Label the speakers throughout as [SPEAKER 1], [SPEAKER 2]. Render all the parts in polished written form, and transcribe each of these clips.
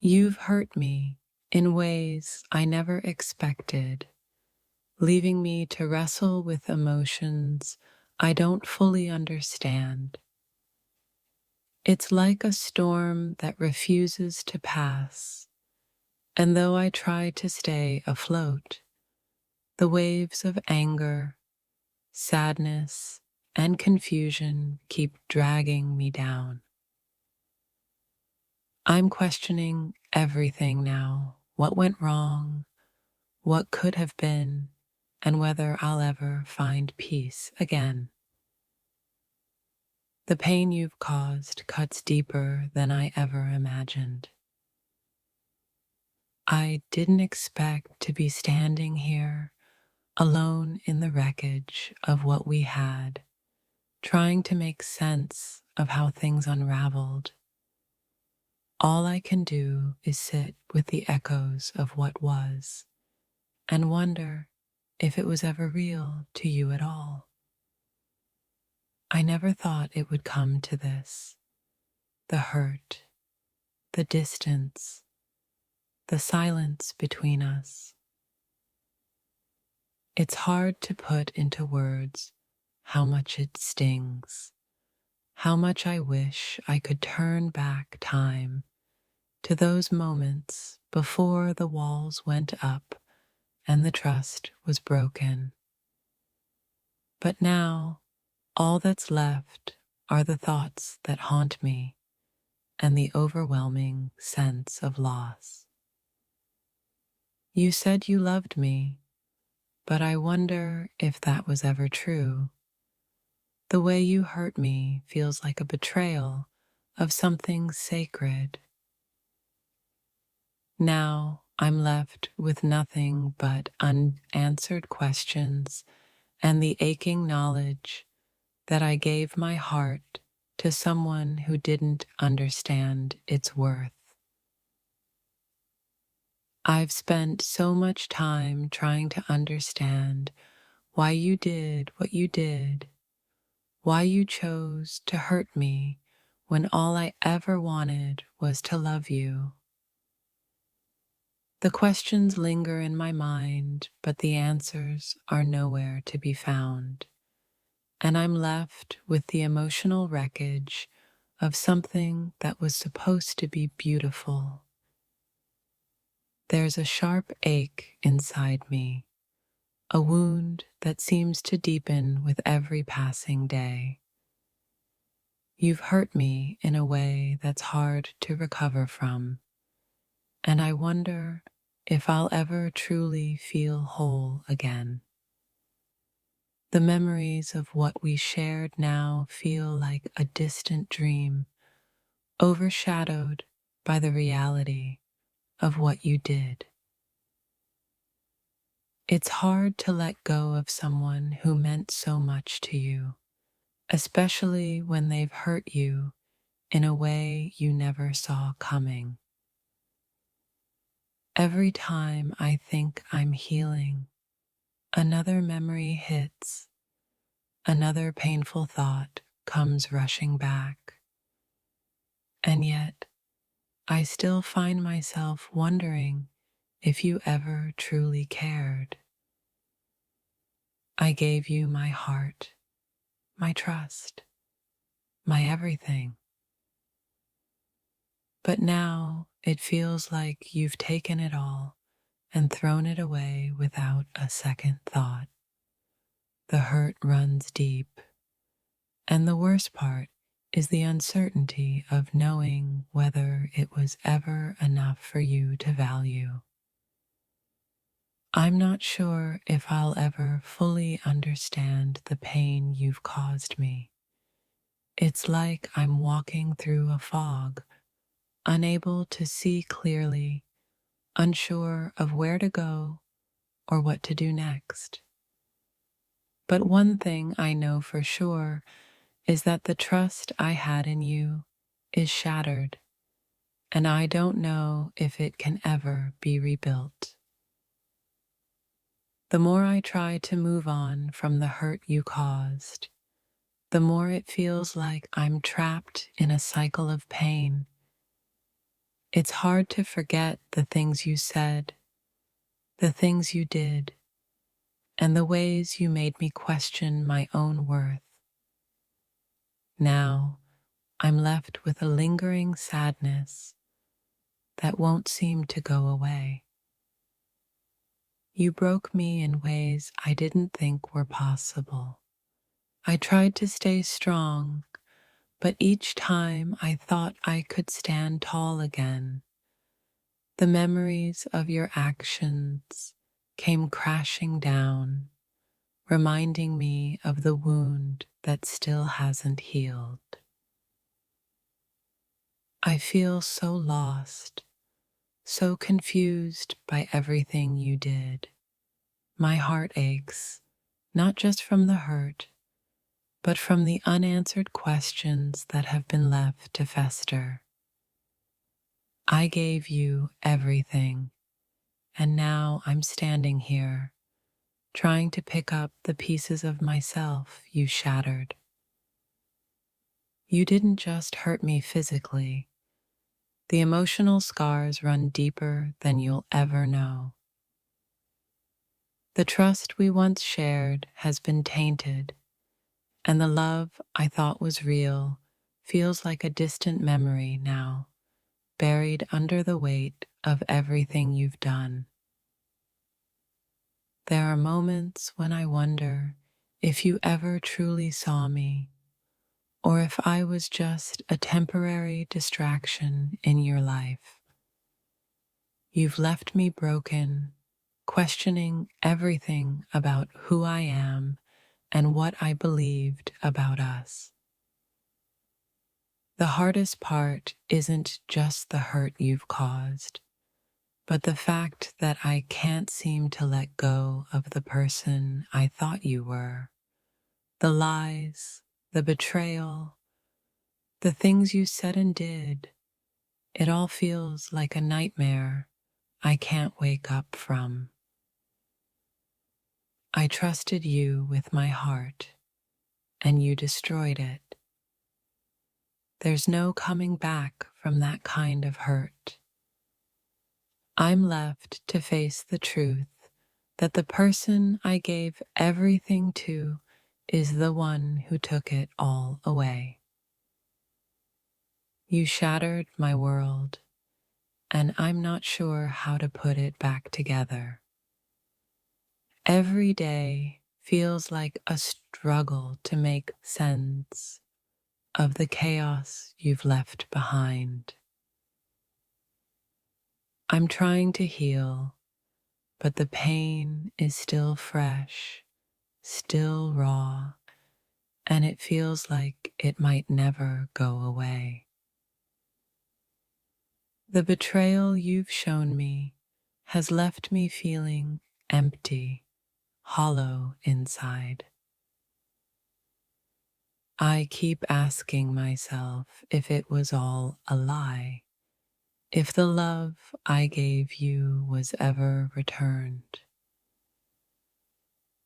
[SPEAKER 1] You've hurt me in ways I never expected, leaving me to wrestle with emotions I don't fully understand. It's like a storm that refuses to pass, and though I try to stay afloat, the waves of anger, sadness, and confusion keep dragging me down. I'm questioning everything now: what went wrong, what could have been, and whether I'll ever find peace again. The pain you've caused cuts deeper than I ever imagined. I didn't expect to be standing here, alone in the wreckage of what we had, trying to make sense of how things unraveled. All I can do is sit with the echoes of what was and wonder if it was ever real to you at all. I never thought it would come to this: the hurt, the distance, the silence between us. It's hard to put into words how much it stings, how much I wish I could turn back time to those moments before the walls went up and the trust was broken. But now, all that's left are the thoughts that haunt me and the overwhelming sense of loss. You said you loved me, but I wonder if that was ever true. The way you hurt me feels like a betrayal of something sacred. Now I'm left with nothing but unanswered questions and the aching knowledge that I gave my heart to someone who didn't understand its worth. I've spent so much time trying to understand why you did what you did, why you chose to hurt me when all I ever wanted was to love you. The questions linger in my mind, but the answers are nowhere to be found, and I'm left with the emotional wreckage of something that was supposed to be beautiful. There's a sharp ache inside me, a wound that seems to deepen with every passing day. You've hurt me in a way that's hard to recover from, and I wonder if I'll ever truly feel whole again. The memories of what we shared now feel like a distant dream, overshadowed by the reality of what you did. It's hard to let go of someone who meant so much to you, especially when they've hurt you in a way you never saw coming. Every time I think I'm healing, another memory hits, another painful thought comes rushing back. And yet, I still find myself wondering if you ever truly cared. I gave you my heart, my trust, my everything. But now it feels like you've taken it all and thrown it away without a second thought. The hurt runs deep, and the worst part is the uncertainty of knowing whether it was ever enough for you to value. I'm not sure if I'll ever fully understand the pain you've caused me. It's like I'm walking through a fog, unable to see clearly, unsure of where to go or what to do next. But one thing I know for sure is that the trust I had in you is shattered, and I don't know if it can ever be rebuilt. The more I try to move on from the hurt you caused, the more it feels like I'm trapped in a cycle of pain. It's hard to forget the things you said, the things you did, and the ways you made me question my own worth. Now, I'm left with a lingering sadness that won't seem to go away. You broke me in ways I didn't think were possible. I tried to stay strong, but each time I thought I could stand tall again, the memories of your actions came crashing down, reminding me of the wound that still hasn't healed. I feel so lost, so confused by everything you did. My heart aches, not just from the hurt, but from the unanswered questions that have been left to fester. I gave you everything, and now I'm standing here, trying to pick up the pieces of myself you shattered. You didn't just hurt me physically. The emotional scars run deeper than you'll ever know. The trust we once shared has been tainted, and the love I thought was real feels like a distant memory now, buried under the weight of everything you've done. There are moments when I wonder if you ever truly saw me, or if I was just a temporary distraction in your life. You've left me broken, questioning everything about who I am and what I believed about us. The hardest part isn't just the hurt you've caused, but the fact that I can't seem to let go of the person I thought you were. The lies, the betrayal, the things you said and did, it all feels like a nightmare I can't wake up from. I trusted you with my heart, and you destroyed it. There's no coming back from that kind of hurt. I'm left to face the truth that the person I gave everything to is the one who took it all away. You shattered my world, and I'm not sure how to put it back together. Every day feels like a struggle to make sense of the chaos you've left behind. I'm trying to heal, but the pain is still fresh, still raw, and it feels like it might never go away. The betrayal you've shown me has left me feeling empty, hollow inside. I keep asking myself if it was all a lie, if the love I gave you was ever returned.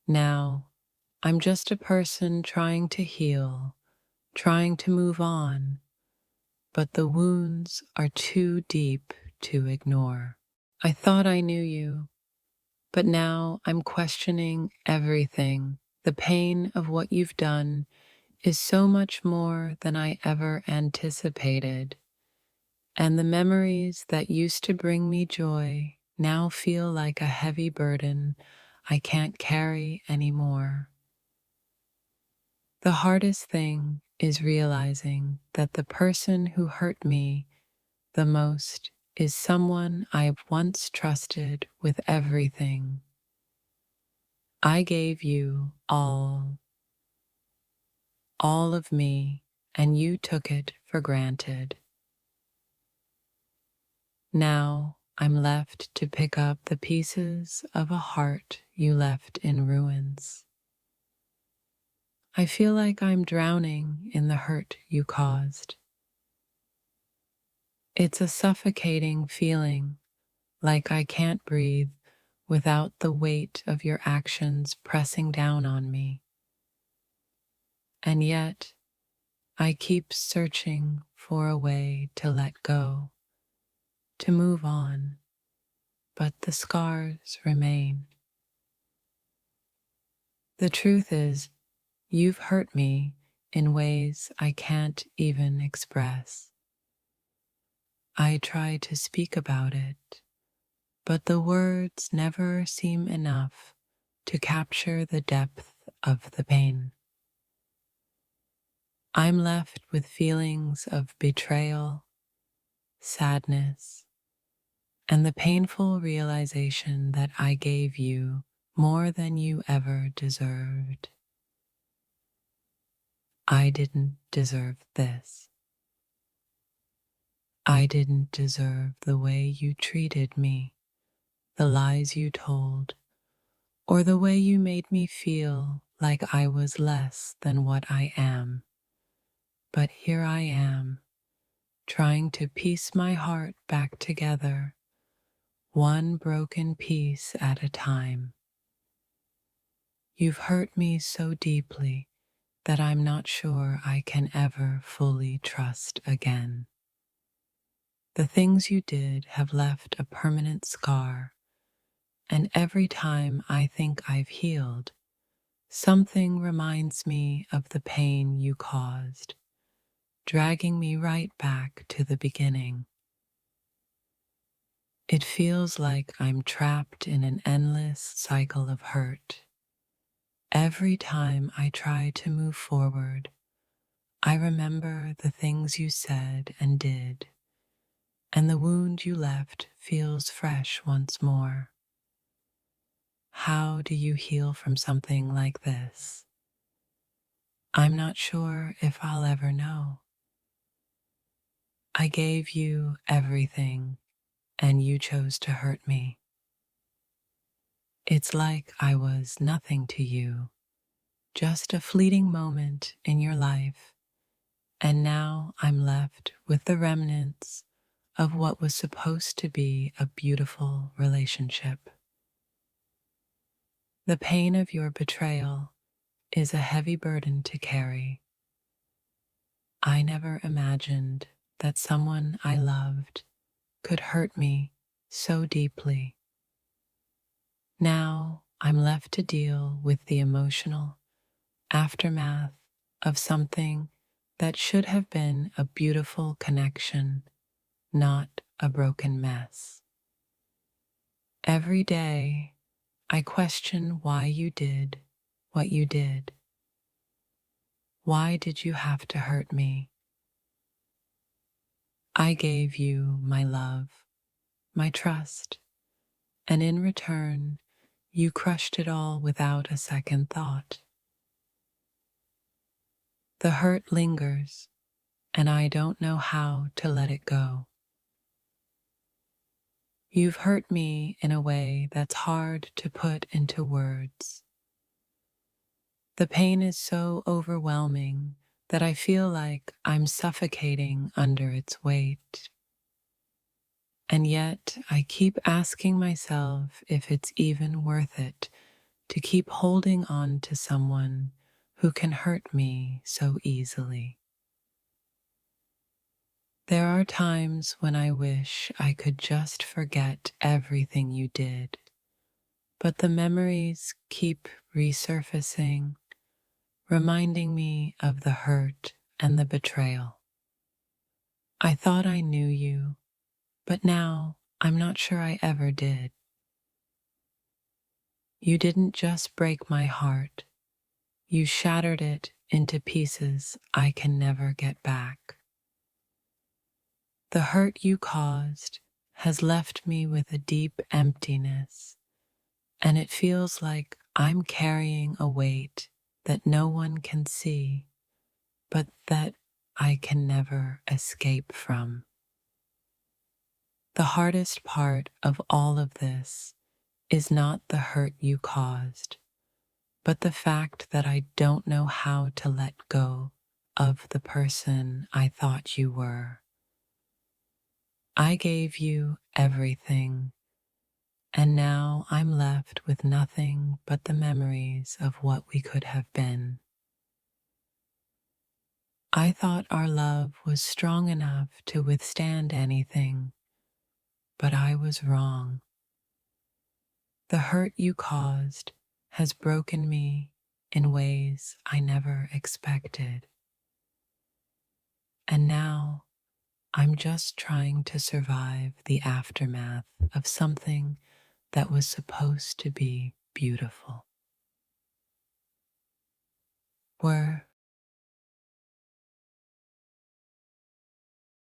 [SPEAKER 1] Now, I'm just a person trying to heal, trying to move on, but the wounds are too deep to ignore. I thought I knew you, but now I'm questioning everything. The pain of what you've done is so much more than I ever anticipated, and the memories that used to bring me joy now feel like a heavy burden I can't carry anymore. The hardest thing is realizing that the person who hurt me the most is someone I once trusted with everything. I gave you all of me, and you took it for granted. Now I'm left to pick up the pieces of a heart you left in ruins. I feel like I'm drowning in the hurt you caused. It's a suffocating feeling, like I can't breathe without the weight of your actions pressing down on me. And yet, I keep searching for a way to let go, to move on, but the scars remain. The truth is, you've hurt me in ways I can't even express. I try to speak about it, but the words never seem enough to capture the depth of the pain. I'm left with feelings of betrayal, sadness, and the painful realization that I gave you more than you ever deserved. I didn't deserve this. I didn't deserve the way you treated me, the lies you told, or the way you made me feel like I was less than what I am. But here I am, trying to piece my heart back together, one broken piece at a time. You've hurt me so deeply that I'm not sure I can ever fully trust again. The things you did have left a permanent scar, and every time I think I've healed, something reminds me of the pain you caused, dragging me right back to the beginning. It feels like I'm trapped in an endless cycle of hurt. Every time I try to move forward, I remember the things you said and did, and the wound you left feels fresh once more. How do you heal from something like this? I'm not sure if I'll ever know. I gave you everything, and you chose to hurt me. It's like I was nothing to you, just a fleeting moment in your life, and now I'm left with the remnants of what was supposed to be a beautiful relationship. The pain of your betrayal is a heavy burden to carry. I never imagined that someone I loved could hurt me so deeply. Now I'm left to deal with the emotional aftermath of something that should have been a beautiful connection, not a broken mess. Every day, I question why you did what you did. Why did you have to hurt me? I gave you my love, my trust, and in return, you crushed it all without a second thought. The hurt lingers, and I don't know how to let it go. You've hurt me in a way that's hard to put into words. The pain is so overwhelming that I feel like I'm suffocating under its weight. And yet I keep asking myself if it's even worth it to keep holding on to someone who can hurt me so easily. There are times when I wish I could just forget everything you did, but the memories keep resurfacing, reminding me of the hurt and the betrayal. I thought I knew you, but now I'm not sure I ever did. You didn't just break my heart, you shattered it into pieces I can never get back. The hurt you caused has left me with a deep emptiness, and it feels like I'm carrying a weight that no one can see, but that I can never escape from. The hardest part of all of this is not the hurt you caused, but the fact that I don't know how to let go of the person I thought you were. I gave you everything, and now I'm left with nothing but the memories of what we could have been. I thought our love was strong enough to withstand anything, but I was wrong. The hurt you caused has broken me in ways I never expected. And now I'm just trying to survive the aftermath of something that was supposed to be beautiful. We're